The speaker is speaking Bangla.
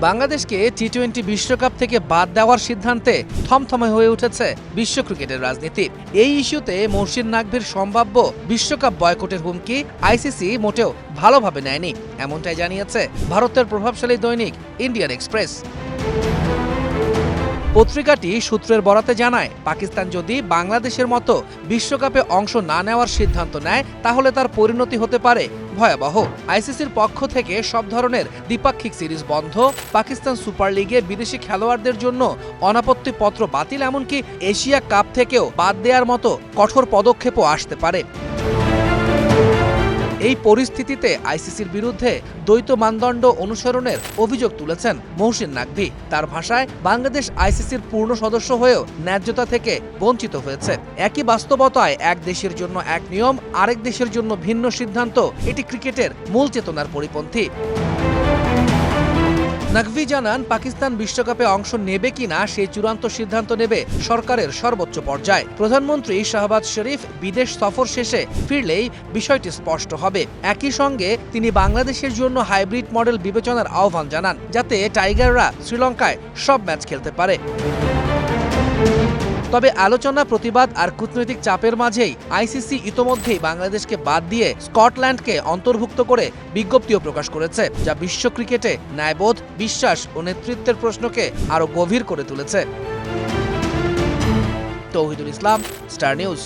বাংলাদেশকে টি-20 বিশ্বকাপ থেকে বাদ দেওয়ার সিদ্ধান্তে থমথমে হয়ে উঠেছে বিশ্ব ক্রিকেটের রাজনীতি। এই ইস্যুতে মহসিন নাকভির সম্ভাব্য বিশ্বকাপ বয়কটের হুমকি আইসিসি মোটেও ভালোভাবে নেয়নি, এমনটাই জানিয়েছে ভারতের প্রভাবশালী দৈনিক ইন্ডিয়ান এক্সপ্রেস। পত্রিকাটি সূত্রের বরাতে জানায়, পাকিস্তান যদি বাংলাদেশের মতো বিশ্বকাপে অংশ না নেওয়ার সিদ্ধান্ত নেয় তাহলে তার পরিণতি হতে পারে ভয়াবহ। আইসিসির পক্ষ থেকে সব ধরনের দ্বিপাক্ষিক সিরিজ বন্ধ, পাকিস্তান সুপার লিগে বিদেশি খেলোয়াড়দের জন্য অনাপত্তি পত্র বাতিল, এমনকি এশিয়া কাপ থেকেও বাদ দেওয়ার মতো কঠোর পদক্ষেপও আসতে পারে। এই পরিস্থিতিতে আইসিসির বিরুদ্ধে দ্বৈত মানদণ্ড অনুসরণের অভিযোগ তুলেছেন মহসিন নাকভি। তার ভাষায়, বাংলাদেশ আইসিসির পূর্ণ সদস্য হয়েও ন্যায্যতা থেকে বঞ্চিত হয়েছে। একই বাস্তবতায় এক দেশের জন্য এক নিয়ম, আরেক দেশের জন্য ভিন্ন সিদ্ধান্ত, এটি ক্রিকেটের মূল চেতনার পরিপন্থী। নাকভি জানান, পাকিস্তান বিশ্বকাপে অংশ নেবে কিনা সেই চূড়ান্ত সিদ্ধান্ত নেবে সরকারের সর্বোচ্চ পর্যায়ে। প্রধানমন্ত্রী শাহবাজ শরীফ বিদেশ সফর শেষে ফিরলেই বিষয়টি স্পষ্ট হবে। একই সঙ্গে তিনি বাংলাদেশের জন্য হাইব্রিড মডেল বিবেচনার আহ্বান জানান, যাতে টাইগাররা শ্রীলঙ্কায় সব ম্যাচ খেলতে পারে। তবে আলোচনা, প্রতিবাদ আর কূটনৈতিক চাপের মাঝেই আইসিসি ইতোমধ্যেই বাংলাদেশকে বাদ দিয়ে স্কটল্যান্ডকে অন্তর্ভুক্ত করে বিজ্ঞপ্তিও প্রকাশ করেছে, যা বিশ্ব ক্রিকেটে ন্যায়বোধ, বিশ্বাস ও নেতৃত্বের প্রশ্নকে আরও গভীর করে তুলেছে। তৌহিদুল ইসলাম, স্টার নিউজ।